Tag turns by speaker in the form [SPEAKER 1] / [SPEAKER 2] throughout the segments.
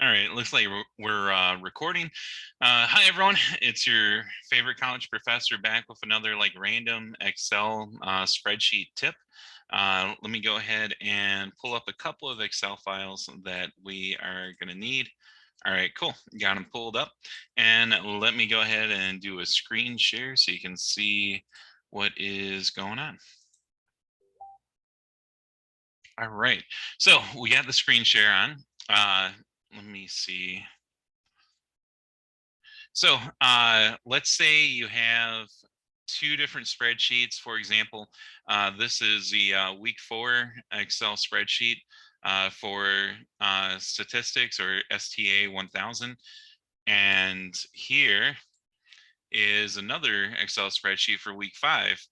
[SPEAKER 1] All right, it looks like we're recording. Hi everyone, it's your favorite college professor back with another like random Excel spreadsheet tip. Let me go ahead and pull up a couple of Excel files that we are going to need. All right, cool. Got them pulled up. And let me go ahead and do a screen share so you can see what is going on. All right, so we got the screen share on. Let me see. So let's say you have two different spreadsheets. For example, this is the week 4 Excel spreadsheet for statistics or STA 1000. And here is another Excel spreadsheet for week 5.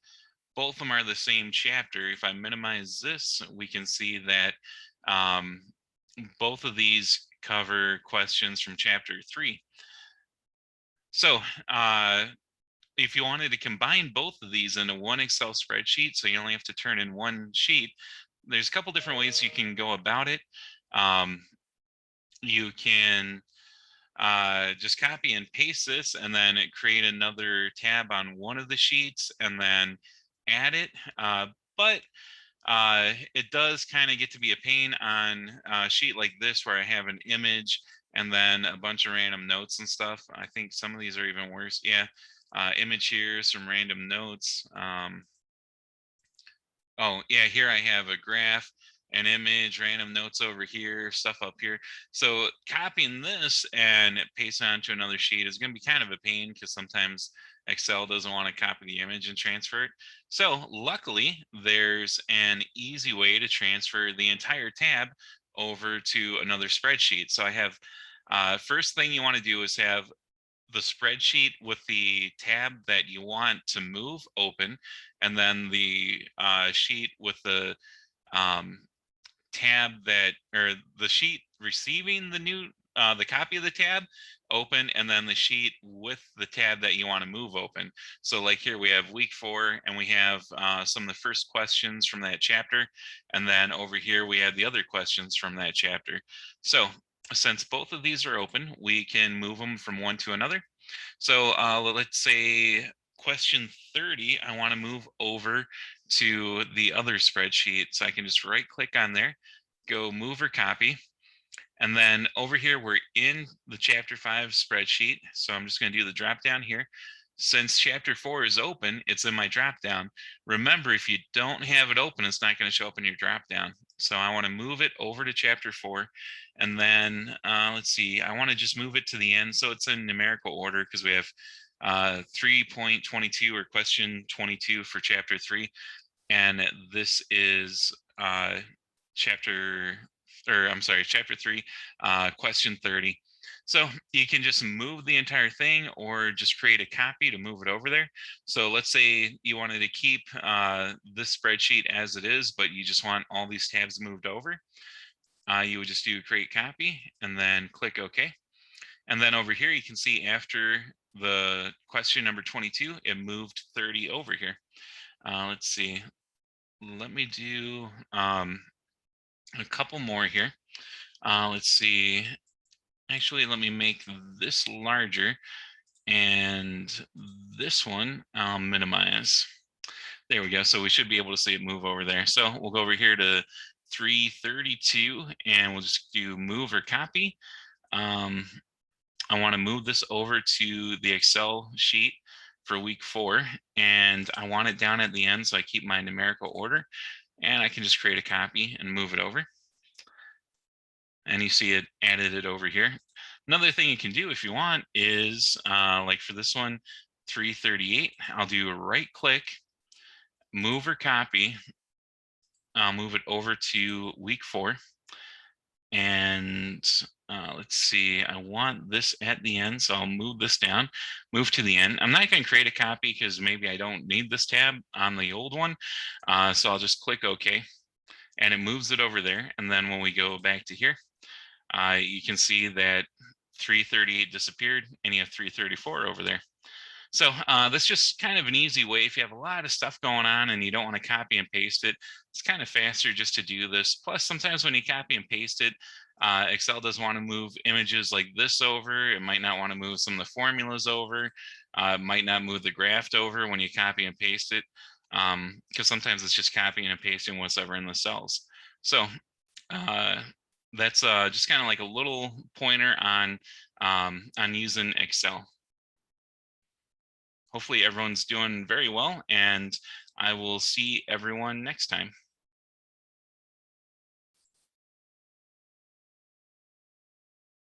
[SPEAKER 1] Both of them are the same chapter. If I minimize this, we can see that both of these cover questions from chapter 3. So if you wanted to combine both of these into one Excel spreadsheet, so you only have to turn in one sheet, there's a couple different ways you can go about it. You can just copy and paste this and then create another tab on one of the sheets and then add it. But it does kind of get to be a pain on a sheet like this where I have an image and then a bunch of random notes and stuff. I think some of these are even worse. Yeah, image here, some random notes. Oh yeah, here I have a graph, an image, random notes over here, stuff up here. So copying this and pasting onto another sheet is going to be kind of a pain because sometimes Excel doesn't want to copy the image and transfer it. So luckily, there's an easy way to transfer the entire tab over to another spreadsheet. So I have first thing you want to do is have the spreadsheet with the tab that you want to move open, and then the sheet with the tab that, or the sheet receiving the new the copy of the tab open, and then the sheet with the tab that you want to move open. So like here we have week 4 and we have some of the first questions from that chapter, and then over here we have the other questions from that chapter. So since both of these are open, we can move them from one to another. So let's say question 30, I want to move over to the other spreadsheet. So I can just right click on there, go move or copy. And then over here, we're in the chapter 5 spreadsheet. So I'm just going to do the drop down here. Since chapter 4 is open, it's in my drop down. Remember, if you don't have it open, it's not going to show up in your drop down. So I want to move it over to chapter 4. And then let's see, I want to just move it to the end. So it's in numerical order because we have 3.22 or question 22 for chapter 3. And this is chapter 3, question 30. So you can just move the entire thing or just create a copy to move it over there. So let's say you wanted to keep this spreadsheet as it is, but you just want all these tabs moved over. You would just do create copy and then click OK. And then over here, you can see after the question number 22, it moved 30 over here. Let's see. Let me do a couple more here. Let's see. Actually, let me make this larger, and this one I'll minimize. There we go. So we should be able to see it move over there. So we'll go over here to 332 and we'll just do move or copy. I want to move this over to the Excel sheet for week 4, and I want it down at the end so I keep my numerical order, and I can just create a copy and move it over. And you see it added it over here. Another thing you can do if you want is like for this one, 338, I'll do a right click, move or copy. I'll move it over to week 4. And let's see, I want this at the end, so I'll move this down, move to the end. I'm not going to create a copy because maybe I don't need this tab on the old one. So I'll just click OK, and it moves it over there. And then when we go back to here, you can see that 338 disappeared and you have 334 over there. So that's just kind of an easy way if you have a lot of stuff going on and you don't want to copy and paste it. It's kind of faster just to do this. Plus, sometimes when you copy and paste it, Excel does want to move images like this over. It might not want to move some of the formulas over. Might not move the graph over when you copy and paste it, because sometimes it's just copying and pasting what's ever in the cells. So uh, that's just kind of like a little pointer on using Excel. Hopefully everyone's doing very well, and I will see everyone next time.